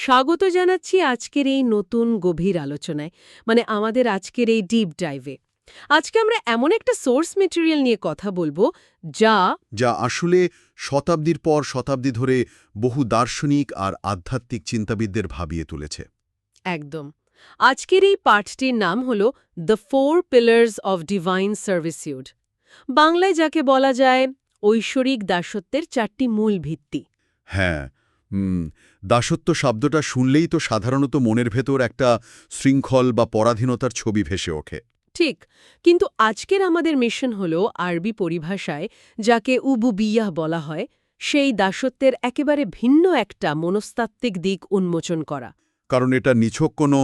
স্বাগত জানাচ্ছি আজকের এই নতুন গভীর আলোচনায়, মানে আমাদের আজকের এই ডিপ ডাইভে। আজকে আমরা এমন একটা সোর্স মেটেরিয়াল নিয়ে কথা বলবো যা যা আসলে শতাব্দীর পর শতাব্দী ধরে বহু দার্শনিক আর আধ্যাত্মিক চিন্তাবিদদের ভাবিয়ে তুলেছে। একদম আজকের এই পাঠটির নাম হল দ্য 4 পিলার্স অফ ডিভাইন সার্ভিসিউড, বাংলায় যাকে বলা যায় ঐশ্বরিক দাসত্বের 4টি মূল ভিত্তি। হ্যাঁ, দাসত্ব শব্দটা শুনলেই তো সাধারণত মনের ভেতর একটা শৃঙ্খল বা পরাধীনতার ছবি ভেসে ওঠে। ঠিক, কিন্তু আজকের আমাদের মিশন হল আরবি পরিভাষায় যাকে উবুবিয়াহ বলা হয়, সেই দাসত্বের একেবারে ভিন্ন একটা মনস্তাত্ত্বিক দিক উন্মোচন করা। কারণ এটা নিছক কোনো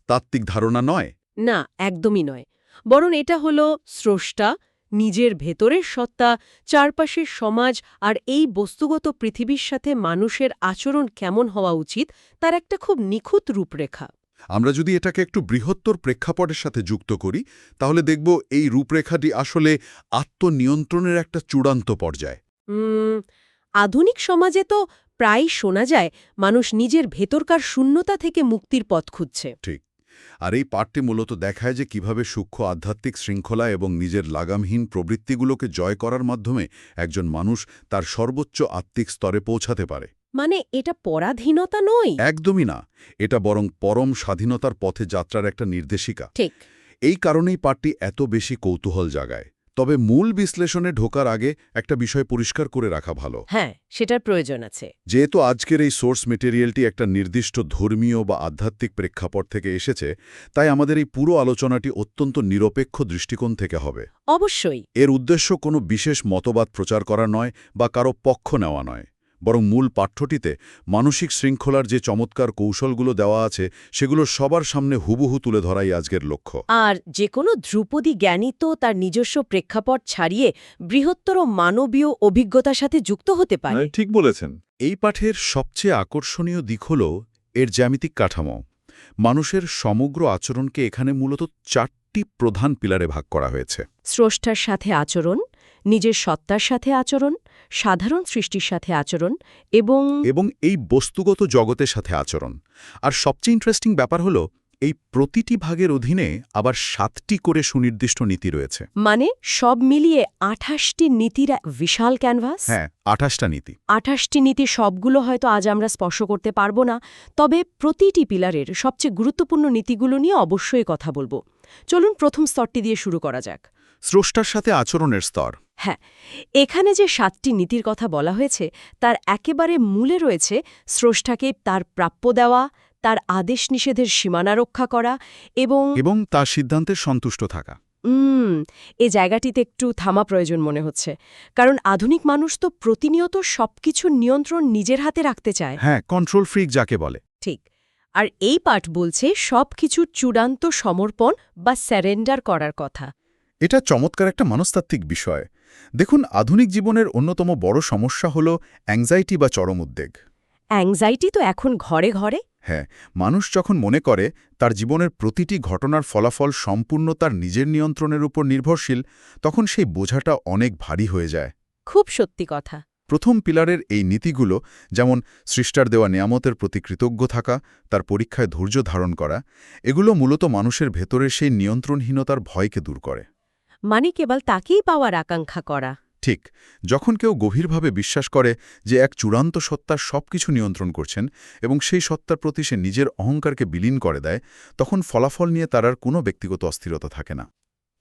তাত্ত্বিক ধারণা নয়। না, একদমই নয়, বরং এটা হল স্রষ্টা, নিজের ভেতরের সত্তা, চারপাশের সমাজ আর এই বস্তুগত পৃথিবীর সাথে মানুষের আচরণ কেমন হওয়া উচিত তার একটা খুব নিখুঁত রূপরেখা। আমরা যদি এটাকে একটু বৃহত্তর প্রেক্ষাপটের সাথে যুক্ত করি, তাহলে দেখব এই রূপরেখাটি আসলে আত্মনিয়ন্ত্রণের একটা চূড়ান্ত পর্যায়। আধুনিক সমাজে তো প্রায় শোনা যায় মানুষ নিজের ভেতরকার শূন্যতা থেকে মুক্তির পথ খুঁজছে। ঠিক। আর এই পাঠটি মূলত দেখায় যে কিভাবে সূক্ষ্ম আধ্যাত্মিক শৃঙ্খলা এবং নিজের লাগামহীন প্রবৃত্তিগুলোকে জয় করার মাধ্যমে একজন মানুষ তার সর্বোচ্চ আত্মিক স্তরে পৌঁছাতে পারে। মানে এটা পরাধীনতা নয়, একদমই না, এটা বরং পরম স্বাধীনতার পথে যাত্রার একটা নির্দেশিকা। ঠিক। এই কারণেই পাঠটি এত বেশি কৌতূহল জাগায়। তবে মূল বিশ্লেষণে ঢোকার আগে একটা বিষয় পরিষ্কার করে রাখা ভালো। হ্যাঁ, সেটার প্রয়োজন আছে। যেহেতু আজকের এই সোর্স মেটেরিয়ালটি একটা নির্দিষ্ট ধর্মীয় বা আধ্যাত্মিক প্রেক্ষাপট থেকে এসেছে, তাই আমাদের এই পুরো আলোচনাটি অত্যন্ত নিরপেক্ষ দৃষ্টিকোণ থেকে হবে। অবশ্যই। এর উদ্দেশ্য কোনো বিশেষ মতবাদ প্রচার করা নয় বা কারো পক্ষ নেওয়া নয়, বরং মূল পাঠ্যটিতে মানসিক শৃঙ্খলার যে চমৎকার কৌশলগুলো দেওয়া আছে সেগুলো সবার সামনে হুবহু তুলে ধরাই আজকের লক্ষ্য। আর যে কোনো ধ্রুপদী জ্ঞানী তো তার নিজস্ব প্রেক্ষাপট ছাড়িয়ে বৃহত্তর মানবীয় অভিজ্ঞতার সাথে যুক্ত হতে পারে। ঠিক বলেছেন। এই পাঠের সবচেয়ে আকর্ষণীয় দিক হল এর জ্যামিতিক কাঠামো। মানুষের সমগ্র আচরণকে এখানে মূলত 4টি প্রধান পিলারে ভাগ করা হয়েছে। স্রষ্টার সাথে আচরণ, নিজের সত্তার সাথে আচরণ, সাধারণ সৃষ্টির সাথে আচরণ এবং এই বস্তুগত জগতের সাথে আচরণ। আর সবচেয়ে ইন্টারেস্টিং ব্যাপার হল এই প্রতিটি ভাগের অধীনে আবার 7টি করে সুনির্দিষ্ট নীতি রয়েছে। মানে সব মিলিয়ে 28টি নীতির এক বিশাল ক্যানভাস। হ্যাঁ, 28টা নীতি। 28টি নীতি সবগুলো হয়তো আজ আমরা স্পর্শ করতে পারবো না, তবে প্রতিটি পিলারের সবচেয়ে গুরুত্বপূর্ণ নীতিগুলো নিয়ে অবশ্যই কথা বলবো। চলুন প্রথম স্তরটি দিয়ে শুরু করা যাক, স্রষ্টার সাথে আচরণের স্তর। হ্যাঁ, এখানে যে 7টি নীতির কথা বলা হয়েছে তার একেবারে মূলে রয়েছে স্রষ্টাকে তার প্রাপ্য দেওয়া, তার আদেশ নিষেধের সীমানা রক্ষা করা এবং তার সিদ্ধান্তের সন্তুষ্ট থাকা। এই জায়গাটিতে একটু থামা প্রয়োজন মনে হচ্ছে, কারণ আধুনিক মানুষ তো প্রতিনিয়ত সবকিছুর নিয়ন্ত্রণ নিজের হাতে রাখতে চায়। হ্যাঁ, কন্ট্রোল ফ্রিক যাকে বলে। ঠিক। আর এই পাঠ বলছে সবকিছুর চূড়ান্ত সমর্পণ বা স্যারেন্ডার করার কথা। এটা চমৎকার একটা মনস্তাত্ত্বিক বিষয়। দেখুন, আধুনিক জীবনের অন্যতম বড় সমস্যা হল অ্যাংজাইটি বা চরম উদ্বেগ। অ্যাংজাইটি তো এখন ঘরে ঘরে। হ্যাঁ, মানুষ যখন মনে করে তার জীবনের প্রতিটি ঘটনার ফলাফল সম্পূর্ণ তার নিজের নিয়ন্ত্রণের উপর নির্ভরশীল, তখন সেই বোঝাটা অনেক ভারী হয়ে যায়। খুব সত্যি কথা। প্রথম পিলারের এই নীতিগুলো, যেমন সৃষ্টার দেওয়া নিয়ামতের প্রতি কৃতজ্ঞ থাকা, তার পরীক্ষায় ধৈর্য ধারণ করা, এগুলো মূলত মানুষের ভেতরের সেই নিয়ন্ত্রণহীনতার ভয়কে দূর করে। মানে কেবল তাকেই পাওয়ার আকাঙ্ক্ষা করা। ঠিক। যখন কেউ গভীরভাবে বিশ্বাস করে যে এক চূড়ান্ত সত্তার সবকিছু নিয়ন্ত্রণ করছেন এবং সেই সত্তার প্রতি সে নিজের অহংকারকে বিলীন করে দেয়, তখন ফলাফল নিয়ে তার আর কোনো ব্যক্তিগত অস্থিরতা থাকে না।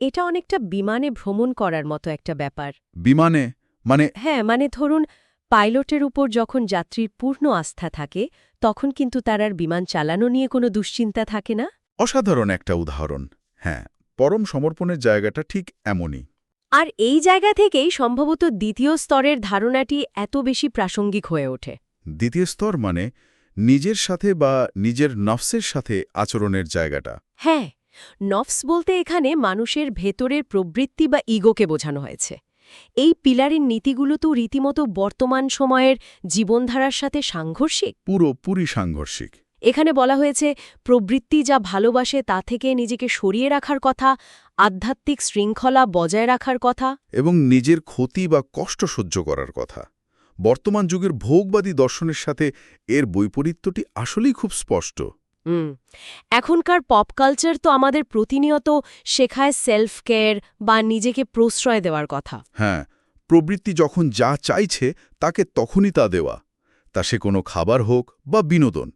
এটা অনেকটা বিমানে ভ্রমণ করার মতো একটা ব্যাপার। বিমানে মানে? হ্যাঁ, মানে ধরুন পাইলটের উপর যখন যাত্রীর পূর্ণ আস্থা থাকে, তখন কিন্তু তার আর বিমান চালানো নিয়ে কোনো দুশ্চিন্তা থাকে না। অসাধারণ একটা উদাহরণ। হ্যাঁ, পরম সমর্পণের জায়গাটা ঠিক এমনই। আর এই জায়গা থেকেই সম্ভবত দ্বিতীয় স্তরের ধারণাটি এত বেশি প্রাসঙ্গিক হয়ে ওঠে। দ্বিতীয় স্তর মানে নিজের সাথে বা নিজের নফসের সাথে আচরণের জায়গাটা। হ্যাঁ, নফস বলতে এখানে মানুষের ভেতরের প্রবৃত্তি বা ইগোকে বোঝানো হয়েছে। এই পিলারের নীতিগুলো তো রীতিমতো বর্তমান সময়ের জীবনধারার সাথে সাংঘর্ষিক। পুরোপুরি সাংঘর্ষিক। এখানে বলা হয়েছে প্রবৃত্তি যা ভালোবাসে তা থেকে নিজেকে সরিয়ে রাখার কথা, আধ্যাত্মিক শৃঙ্খলা বজায় রাখার কথা এবং নিজের ক্ষতি বা কষ্ট সহ্য করার কথা। বর্তমান যুগের ভোগবাদী দর্শনের সাথে এর বৈপরীত্যটি আসলেই খুব স্পষ্ট। হুম। এখনকার পপ কালচার তো আমাদের প্রতিনিয়ত শেখায় সেলফ কেয়ার বা নিজেকে প্রশ্রয় দেওয়ার কথা। হ্যাঁ, প্রবৃত্তি যখন যা চাইছে তাকে তখনই তা দেওয়া, তা সে কোনো খাবার হোক বা বিনোদন,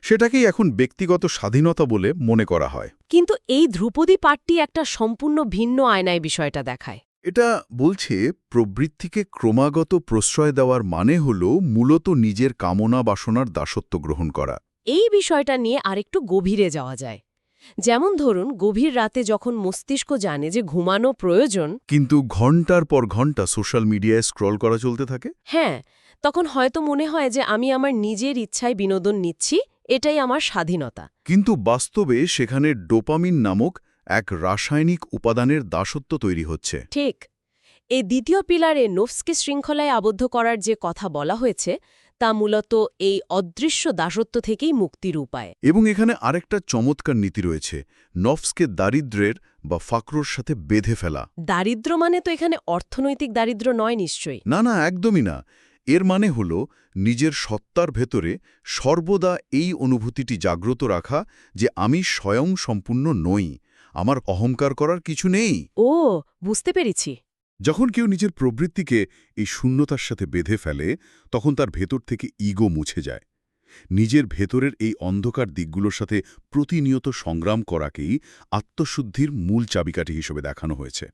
সেটাকেই এখন ব্যক্তিগত স্বাধীনতা বলে মনে করা হয়। কিন্তু এই ধ্রুপদী পাঠটি একটা সম্পূর্ণ ভিন্ন আয়নায় বিষয়টা দেখায়। এটা বলছে প্রবৃত্তিকে ক্রমাগত প্রশ্রয় দেওয়ার মানে হল মূলত নিজের কামনা বাসনার দাসত্ব গ্রহণ করা। এই বিষয়টা নিয়ে আরেকটু গভীরে যাওয়া যায়। যেমন ধরুন, গভীর রাতে যখন মস্তিষ্ক জানে যে ঘুমানো প্রয়োজন, কিন্তু ঘন্টার পর ঘন্টা সোশ্যাল মিডিয়ায় স্ক্রল করা চলতে থাকে। হ্যাঁ, তখন হয়তো মনে হয় যে আমি আমার নিজের ইচ্ছায় বিনোদন নিচ্ছি, এটাই আমার স্বাধীনতা। কিন্তু বাস্তবে সেখানে ডোপামিন নামক এক রাসায়নিক উপাদানের দাসত্ব তৈরি হচ্ছে। ঠিক। এই দ্বিতীয় পিলারে নফসকে শৃঙ্খলায় আবদ্ধ করার যে কথা বলা হয়েছে, তা মূলত এই অদৃশ্য দাসত্ব থেকেই মুক্তির উপায়। এবং এখানে আরেকটা চমৎকার নীতি রয়েছে, নফসকে দারিদ্র্যের বা ফাকরোর সাথে বেঁধে ফেলা। দারিদ্র্য মানে তো এখানে অর্থনৈতিক দারিদ্র্য নয় নিশ্চয়ই। না না, একদমই না। এর মানে হল নিজের সত্তার ভেতরে সর্বদা এই অনুভূতিটি জাগ্রত রাখা যে আমি স্বয়ং সম্পূর্ণ নই, আমার অহংকার করার কিছু নেই। ও, বুঝতে পেরেছি। যখন কেউ নিজের প্রবৃত্তিকে এই শূন্যতার সাথে বেঁধে ফেলে, তখন তার ভেতর থেকে ইগো মুছে যায়। নিজের ভেতরের এই অন্ধকার দিকগুলোর সাথে প্রতিনিয়ত সংগ্রাম করাকেই আত্মশুদ্ধির মূল চাবিকাঠি হিসেবে দেখানো হয়েছে।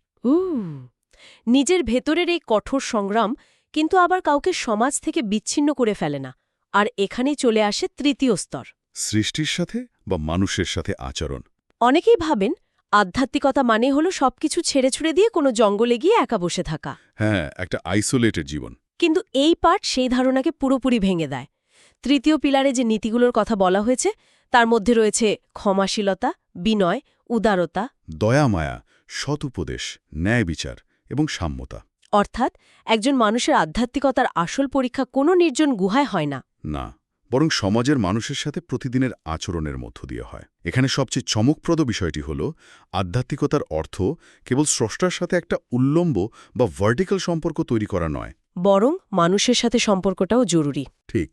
নিজের ভেতরের এই কঠোর সংগ্রাম কিন্তু আবার কাউকে সমাজ থেকে বিচ্ছিন্ন করে ফেলে না। আর এখানেই চলে আসে তৃতীয় স্তর, সৃষ্টির সাথে বা মানুষের সাথে আচরণ। অনেকেই ভাবেন আধ্যাত্মিকতা মানে হলো সবকিছু ছেড়ে ছুড়ে দিয়ে কোনো জঙ্গলে গিয়ে একা বসে থাকা। হ্যাঁ, একটা আইসোলেটেড জীবন। কিন্তু এই পাঠ সেই ধারণাকে পুরোপুরি ভেঙে দেয়। তৃতীয় পিলারে যে নীতিগুলোর কথা বলা হয়েছে, তার মধ্যে রয়েছে ক্ষমাশীলতা, বিনয়, উদারতা, দয়ামায়া, সৎ উপদেশ, ন্যায় বিচার এবং সাম্যতা। অর্থাৎ একজন মানুষের আধ্যাত্মিকতার আসল পরীক্ষা কোনো নির্জন গুহায় হয় না। না, বরং সমাজের মানুষের সাথে প্রতিদিনের আচরণের মধ্য দিয়ে হয়। এখানে সবচেয়ে চমকপ্রদ বিষয়টি হল আধ্যাত্মিকতার অর্থ কেবল স্রষ্টার সাথে একটা উল্লম্ব বা ভার্টিক্যাল সম্পর্ক তৈরি করা নয়, বরং মানুষের সাথে সম্পর্কটাও জরুরি। ঠিক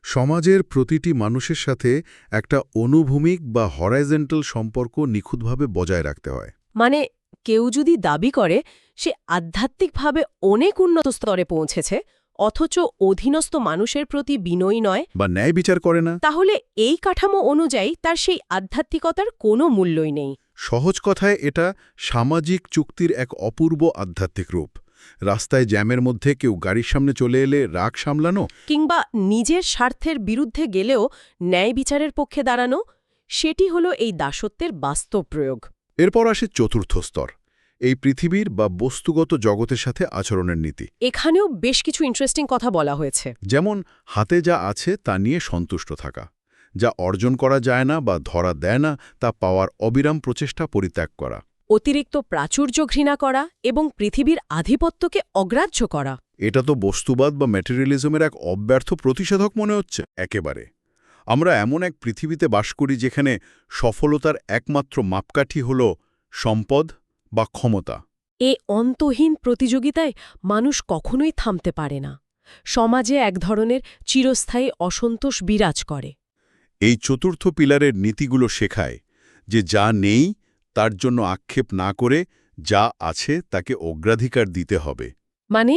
সমাজের প্রতিটি মানুষের সাথে একটা অনুভূমিক বা হরাইজেন্টাল সম্পর্ক নিখুঁতভাবে বজায় রাখতে হয়। মানে কেউ যদি দাবি করে সে আধ্যাত্মিকভাবে অনেক উন্নত স্তরে পৌঁছেছে, অথচ অধীনস্থ মানুষের প্রতি বিনয়ী নয় বা ন্যায় বিচার করে না, তাহলে এই কাঠামো অনুযায়ী তার সেই আধ্যাত্মিকতার কোনো মূল্যই নেই। সহজ কথায় এটা সামাজিক চুক্তির এক অপূর্ব আধ্যাত্মিক রূপ। রাস্তায় জ্যামের মধ্যে কেউ গাড়ির সামনে চলে এলে রাগ সামলানো, কিংবা নিজের স্বার্থের বিরুদ্ধে গেলেও ন্যায় বিচারের পক্ষে দাঁড়ানো, সেটি হলো এই দাসত্বের বাস্তব প্রয়োগ। এরপর আসে চতুর্থ স্তর, এই পৃথিবীর বা বস্তুগত জগতের সাথে আচরণের নীতি। এখানেও বেশ কিছু ইন্টারেস্টিং কথা বলা হয়েছে। যেমন হাতে যা আছে তা নিয়ে সন্তুষ্ট থাকা, যা অর্জন করা যায় না বা ধরা দেয় না তা পাওয়ার অবিরাম প্রচেষ্টা পরিত্যাগ করা, অতিরিক্ত প্রাচুর্য ঘৃণা করা এবং পৃথিবীর আধিপত্যকে অগ্রাহ্য করা। এটা তো বস্তুবাদ বা ম্যাটেরিয়ালিজমের এক অব্যর্থ প্রতিষেধক মনে হচ্ছে। একেবারে। আমরা এমন এক পৃথিবীতে বাস করি যেখানে সফলতার একমাত্র মাপকাঠি হল সম্পদ বা ক্ষমতা। এ অন্তহীন প্রতিযোগিতায় মানুষ কখনোই থামতে পারে না। সমাজে এক ধরনের চিরস্থায়ী অসন্তোষ বিরাজ করে। এই চতুর্থ পিলারের নীতিগুলো শেখায় যে যা নেই তার জন্য আক্ষেপ না করে যা আছে তাকে অগ্রাধিকার দিতে হবে। মানে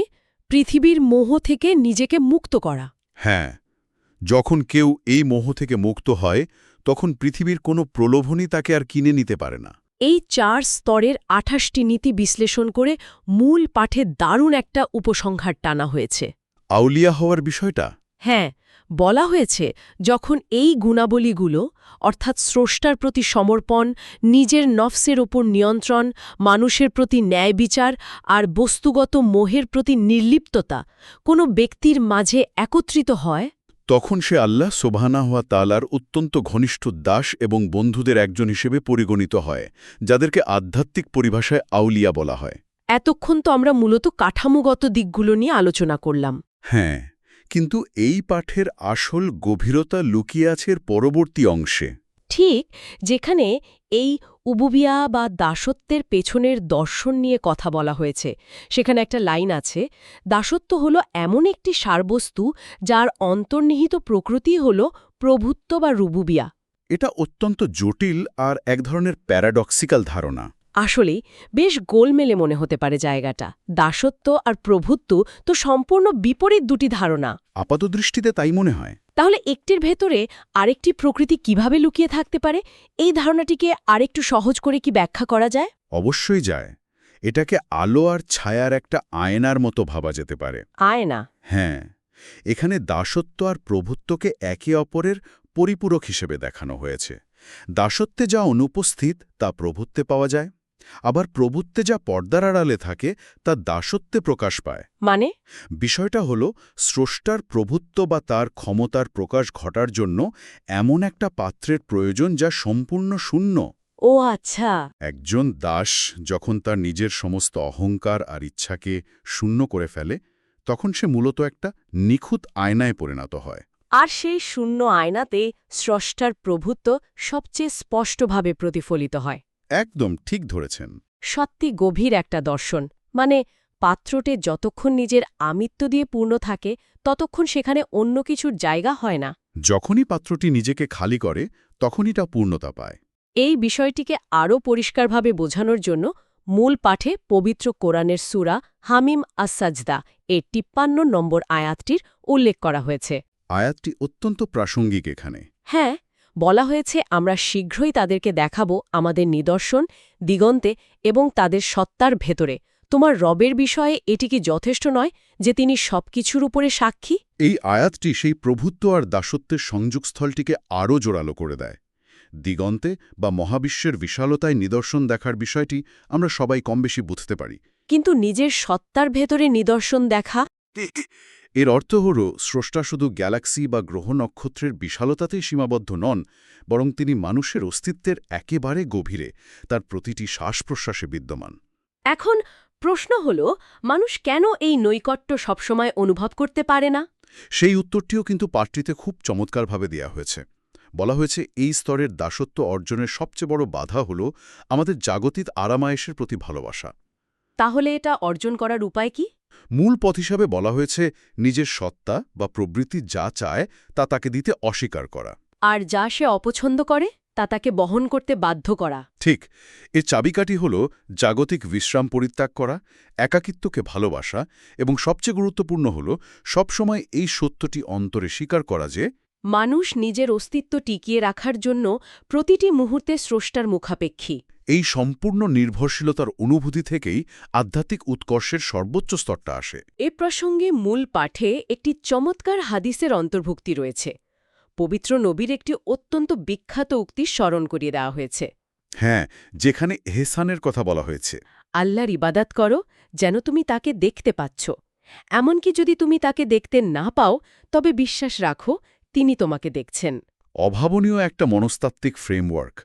পৃথিবীর মোহ থেকে নিজেকে মুক্ত করা। হ্যাঁ, যখন কেউ এই মোহ থেকে মুক্ত হয় তখন পৃথিবীর কোনো প্রলোভনই তাকে আর কিনে নিতে পারে না। এই 4 স্তরের 28টি নীতি বিশ্লেষণ করে মূল পাঠে দারুণ একটা উপসংহার টানা হয়েছে। আউলিয়া হওয়ার বিষয়টা? হ্যাঁ, বলা হয়েছে যখন এই গুণাবলীগুলো অর্থাৎ স্রষ্টার প্রতি সমর্পণ, নিজের নফসের ওপর নিয়ন্ত্রণ, মানুষের প্রতি ন্যায় বিচার আর বস্তুগত মোহের প্রতি নির্লিপ্ততা কোনো ব্যক্তির মাঝে একত্রিত হয়, তখন সে আল্লাহ সুবহানাহু ওয়া তাআলার অত্যন্ত ঘনিষ্ঠ দাস এবং বন্ধুদের একজন হিসেবে পরিগণিত হয়, যাদেরকে আধ্যাত্মিক পরিভাষায় আউলিয়া বলা হয়। এতক্ষণ তো আমরা মূলত কাঠামোগত দিকগুলো নিয়ে আলোচনা করলাম। হ্যাঁ, কিন্তু এই পাঠের আসল গভীরতা লুকিয়ে আছে এর পরবর্তী অংশে। ঠিক যেখানে এই উবুবিয়া বা দাসত্বের পেছনের দর্শন নিয়ে কথা বলা হয়েছে। সেখানে একটা লাইন আছে, দাসত্ব হল এমন একটি সারবস্তু যার অন্তর্নিহিত প্রকৃতি হল প্রভুত্ব বা রুবুবিয়া। এটা অত্যন্ত জটিল আর এক ধরনের প্যারাডক্সিক্যাল ধারণা। আসলেই বেশ গোলমেলে মনে হতে পারে জায়গাটা। দাসত্ব আর প্রভুত্ব তো সম্পূর্ণ বিপরীত দুটি ধারণা। আপাতদৃষ্টিতে তাই মনে হয়। তাহলে একটির ভেতরে আরেকটি প্রকৃতি কিভাবে লুকিয়ে থাকতে পারে, এই ধারণাটিকে আরেকটু সহজ করে কি ব্যাখ্যা করা যায়? অবশ্যই যায়। এটাকে আলো আর ছায়ার একটা আয়নার মতো ভাবা যেতে পারে। আয়না? হ্যাঁ, এখানে দাসত্ব আর প্রভুত্বকে একে অপরের পরিপূরক হিসেবে দেখানো হয়েছে। দাসত্বে যা অনুপস্থিত তা প্রভুত্বে পাওয়া যায়, আবার প্রভুত্বে যা পর্দার আড়ালে থাকে তা দাসত্বে প্রকাশ পায়। মানে? বিষয়টা হলো, স্রষ্টার প্রভুত্ব বা তার ক্ষমতার প্রকাশ ঘটার জন্য এমন একটা পাত্রের প্রয়োজন যা সম্পূর্ণ শূন্য। ও আচ্ছা। একজন দাস যখন তার নিজের সমস্ত অহংকার আর ইচ্ছাকে শূন্য করে ফেলে, তখন সে মূলত একটা নিখুঁত আয়নায় পরিণত হয়। আর সেই শূন্য আয়নাতে স্রষ্টার প্রভুত্ব সবচেয়ে স্পষ্টভাবে প্রতিফলিত হয়। একদম ঠিক ধরেছেন। সত্যি গভীর একটা দর্শন। মানে পাত্রটে যতক্ষণ নিজের আমিত্ব দিয়ে পূর্ণ থাকে ততক্ষণ সেখানে অন্য কিছুর জায়গা হয় না। যখনই পাত্রটি নিজেকে খালি করে, তখনই তা পূর্ণতা পায়। এই বিষয়টিকে আরও পরিষ্কারভাবে বোঝানোর জন্য মূল পাঠে পবিত্র কোরআনের সূরা হামিম আস-সাজদা এর ৫৩ নম্বর আয়াতটির উল্লেখ করা হয়েছে। আয়াতটি অত্যন্ত প্রাসঙ্গিক এখানে। হ্যাঁ, বলা হয়েছে আমরা শীঘ্রই তাদেরকে দেখাব আমাদের নিদর্শন দিগন্তে এবং তাদের সত্তার ভেতরে। তোমার রবের বিষয়ে এটি কি যথেষ্ট নয় যে তিনি সবকিছুর উপরে সাক্ষী? এই আয়াতটি সেই প্রভুত্ব আর দাসত্বের সংযোগস্থলটিকে আরও জোরালো করে দেয়। দিগন্তে বা মহাবিশ্বের বিশালতায় নিদর্শন দেখার বিষয়টি আমরা সবাই কমবেশি বুঝতে পারি। কিন্তু নিজের সত্তার ভেতরে নিদর্শন দেখা? এর অর্থ হল, স্রষ্টা শুধু গ্যালাক্সি বা গ্রহ নক্ষত্রের বিশালতাতেই সীমাবদ্ধ নন, বরং তিনি মানুষের অস্তিত্বের একেবারে গভীরে, তার প্রতিটি শ্বাস-প্রশ্বাসে বিদ্যমান। এখন প্রশ্ন হল, মানুষ কেন এই নৈকট্য সবসময় অনুভব করতে পারে না? সেই উত্তরটিও কিন্তু পাঠটিতে খুব চমৎকারভাবে দেয়া হয়েছে। বলা হয়েছে, এই স্তরের দাসত্ব অর্জনের সবচেয়ে বড় বাধা হল আমাদের জাগতিক আরামায়েশের প্রতি ভালোবাসা। তাহলে এটা অর্জন করার উপায় কি? মূল পথ হিসাবে বলা হয়েছে, নিজের সত্তা বা প্রবৃত্তি যা চায় তা তাকে দিতে অস্বীকার করা। আর যা সে অপছন্দ করে তা তাকে বহন করতে বাধ্য করা। ঠিক। এর চাবিকাঠি হল জাগতিক বিশ্রাম পরিত্যাগ করা, একাকিত্বকে ভালোবাসা, এবং সবচেয়ে গুরুত্বপূর্ণ হল সবসময় এই সত্যটি অন্তরে স্বীকার করা যে মানুষ নিজের অস্তিত্ব টিকিয়ে রাখার জন্য প্রতিটি মুহূর্তে স্রষ্টার মুখাপেক্ষী। এই সম্পূর্ণ নির্ভরশীলতার অনুভূতি থেকেই আধ্যাত্মিক উৎকর্ষের সর্বোচ্চ স্তরটা আসে। এ প্রসঙ্গে মূল পাঠে একটি চমৎকার হাদিসের অন্তর্ভুক্তি রয়েছে। পবিত্র নবীর একটি অত্যন্ত বিখ্যাত উক্তি স্মরণ করিয়ে দেওয়া হয়েছে। হ্যাঁ, যেখানে এহসানের কথা বলা হয়েছে। আল্লাহর ইবাদত করো যেন তুমি তাকে দেখতে পাচ্ছ। এমনকি যদি তুমি তাকে দেখতে না পাও তবে বিশ্বাস রাখো তিনি তোমাকে দেখছেন। অভাবনীয় একটা মনস্তাত্ত্বিক ফ্রেমওয়ার্ক।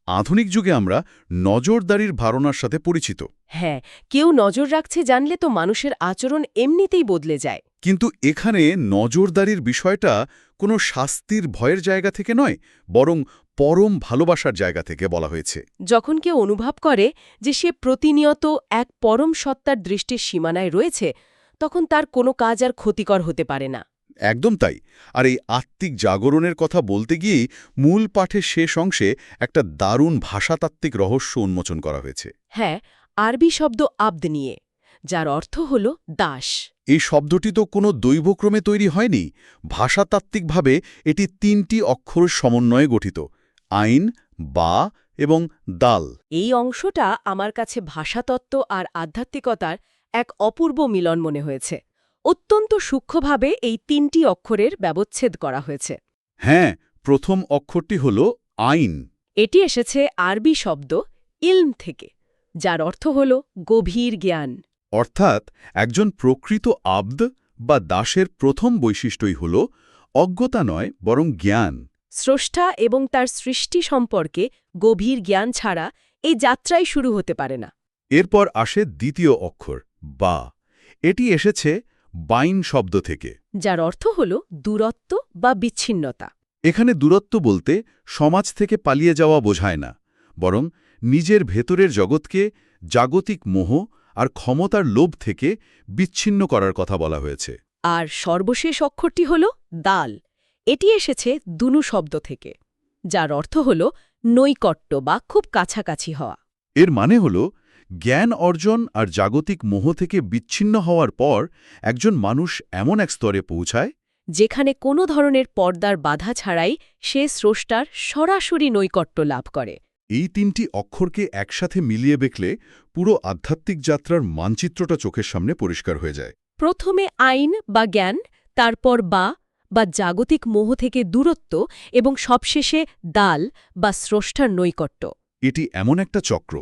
আধুনিক যুগে আমরা নজরদারির ধারণার সাথে পরিচিত। হ্যাঁ, কেউ নজর রাখছে জানলে তো মানুষের আচরণ এমনিতেই বদলে যায়। কিন্তু এখানে নজরদারির বিষয়টা কোনো শাস্তির ভয়ের জায়গা থেকে নয়, বরং পরম ভালোবাসার জায়গা থেকে বলা হয়েছে। যখন কেউ অনুভব করে যে সে প্রতিনিয়ত এক পরম সত্তার দৃষ্টির সীমানায় রয়েছে, তখন তার কোনো কাজ আর ক্ষতিকর হতে পারে না। একদম তাই। আর এই আত্মিক জাগরণের কথা বলতে গিয়েই মূল পাঠের শেষ অংশে একটা দারুণ ভাষাতাত্ত্বিক রহস্য উন্মোচন করা হয়েছে। হ্যাঁ, আরবি শব্দ আব্দ নিয়ে, যার অর্থ হল দাস। এই শব্দটি তো কোনো দৈবক্রমে তৈরি হয়নি। ভাষাতাত্ত্বিকভাবে এটি ৩টি অক্ষরের সমন্বয়ে গঠিত: আইন, বা এবং দাল। এই অংশটা আমার কাছে ভাষাতত্ত্ব আর আধ্যাত্মিকতার এক অপূর্ব মিলন মনে হয়েছে। অত্যন্ত সূক্ষ্মভাবে এই ৩টি অক্ষরের ব্যবচ্ছেদ করা হয়েছে। হ্যাঁ, প্রথম অক্ষরটি হল আইন। এটি এসেছে আরবি শব্দ ইলম থেকে, যার অর্থ হল গভীর জ্ঞান। অর্থাৎ একজন প্রকৃত আব্দ বা দাসের প্রথম বৈশিষ্ট্যই হল অজ্ঞতা নয়, বরং জ্ঞান। স্রষ্টা এবং তার সৃষ্টি সম্পর্কে গভীর জ্ঞান ছাড়া এই যাত্রাই শুরু হতে পারে না। এরপর আসে দ্বিতীয় অক্ষর বা। এটি এসেছে বাইন শব্দ থেকে, যার অর্থ হল দূরত্ব বা বিচ্ছিন্নতা। এখানে দূরত্ব বলতে সমাজ থেকে পালিয়ে যাওয়া বোঝায় না, বরং নিজের ভেতরের জগৎকে জাগতিক মোহ আর ক্ষমতার লোভ থেকে বিচ্ছিন্ন করার কথা বলা হয়েছে। আর সর্বশেষ অক্ষরটি হল দাল। এটি এসেছে দুনু শব্দ থেকে, যার অর্থ হল নৈকট্য বা খুব কাছাকাছি হওয়া। এর মানে হল জ্ঞান অর্জন আর জাগতিক মোহ থেকে বিচ্ছিন্ন হওয়ার পর একজন মানুষ এমন এক স্তরে পৌঁছায় যেখানে কোনো ধরনের পর্দার বাধা ছাড়াই সে স্রষ্টার সরাসরি নৈকট্য লাভ করে। এই তিনটি অক্ষরকে একসাথে মিলিয়ে দেখলে পুরো আধ্যাত্মিক যাত্রার মানচিত্রটা চোখের সামনে পরিষ্কার হয়ে যায়। প্রথমে আইন বা জ্ঞান, তারপর বা জাগতিক মোহ থেকে দূরত্ব এবং সবশেষে দাল বা স্রষ্টার নৈকট্য। এটি এমন একটা চক্র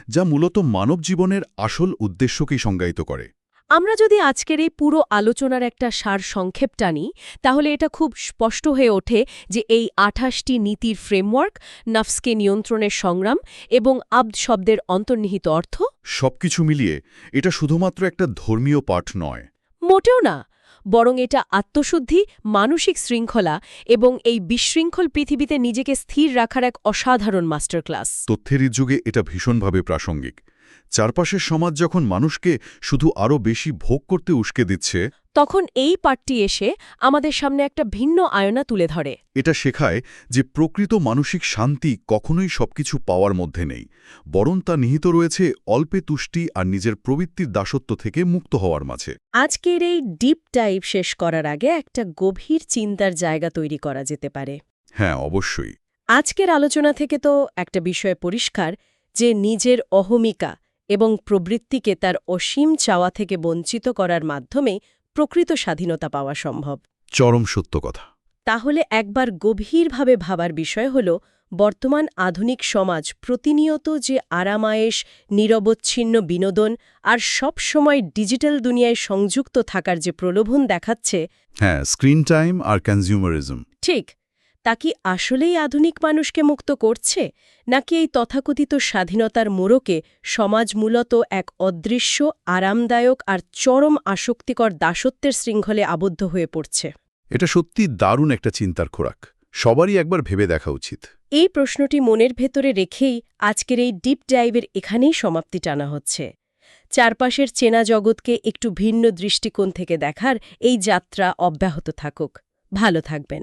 যা মূলত মানব জীবনের আসল উদ্দেশ্যকেই সংজ্ঞায়িত করে। আমরা যদি আজকের এই পুরো আলোচনার একটা সার সংক্ষেপ টানি, তাহলে এটা খুব স্পষ্ট হয়ে ওঠে যে এই ২৮টি নীতির ফ্রেমওয়ার্ক, নফসকে নিয়ন্ত্রণের সংগ্রাম এবং আব্দ শব্দের অন্তর্নিহিত অর্থ সবকিছু মিলিয়ে এটা শুধুমাত্র একটা ধর্মীয় পাঠ নয়, মোটেও না, বরং এটা আত্মশুদ্ধি, মানসিক শৃঙ্খলা এবং এই বিশৃঙ্খল পৃথিবীতে নিজেকে স্থির রাখার এক অসাধারণ মাস্টার ক্লাস। তথ্যের যুগে এটা ভীষণভাবে প্রাসঙ্গিক। চারপাশের সমাজ যখন মানুষকে শুধু আরও বেশি ভোগ করতে উস্কে দিচ্ছে, তখন এই পাঠটি এসে আমাদের সামনে একটা ভিন্ন আয়না তুলে ধরে। এটা শেখায় যে প্রকৃত মানসিক শান্তি কখনোই সবকিছু পাওয়ার মধ্যে নেই, বরং তা নিহিত রয়েছে অল্পে তুষ্টি আর নিজের প্রবৃত্তির দাসত্ব থেকে মুক্ত হওয়ার মাঝে। আজকের এই ডিপ ডাইভ শেষ করার আগে একটা গভীর চিন্তার জায়গা তৈরি করা যেতে পারে। হ্যাঁ, অবশ্যই। আজকের আলোচনা থেকে তো একটা বিষয় পরিষ্কার যে নিজের অহমিকা এবং প্রবৃত্তিকে তার অসীম চাওয়া থেকে বঞ্চিত করার মাধ্যমে প্রকৃত স্বাধীনতা পাওয়া সম্ভব। চরম সত্য কথা। তাহলে একবার গভীরভাবে ভাবার বিষয় হল, বর্তমান আধুনিক সমাজ প্রতিনিয়ত যে আরামায়েশ, নিরবচ্ছিন্ন বিনোদন আর সব সময় ডিজিটাল দুনিয়ায় সংযুক্ত থাকার যে প্রলোভন দেখাচ্ছে, হ্যাঁ, স্ক্রিন টাইম আর কনজিউমারিজম, ঠিক তা কি আসলেই আধুনিক মানুষকে মুক্ত করছে, নাকি এই তথাকথিত স্বাধীনতার মোড়কে সমাজ মূলত এক অদৃশ্য, আরামদায়ক আর চরম আসক্তিকর দাসত্বের শৃঙ্খলে আবদ্ধ হয়ে পড়ছে? এটা সত্যি দারুণ একটা চিন্তার খোরাক। সবারই একবার ভেবে দেখা উচিত। এই প্রশ্নটি মনের ভেতরে রেখেই আজকের এই ডিপ ডাইভের এখানেই সমাপ্তি টানা হচ্ছে। চারপাশের চেনা জগৎকে একটু ভিন্ন দৃষ্টিকোণ থেকে দেখার এই যাত্রা অব্যাহত থাকুক। ভালো থাকবেন।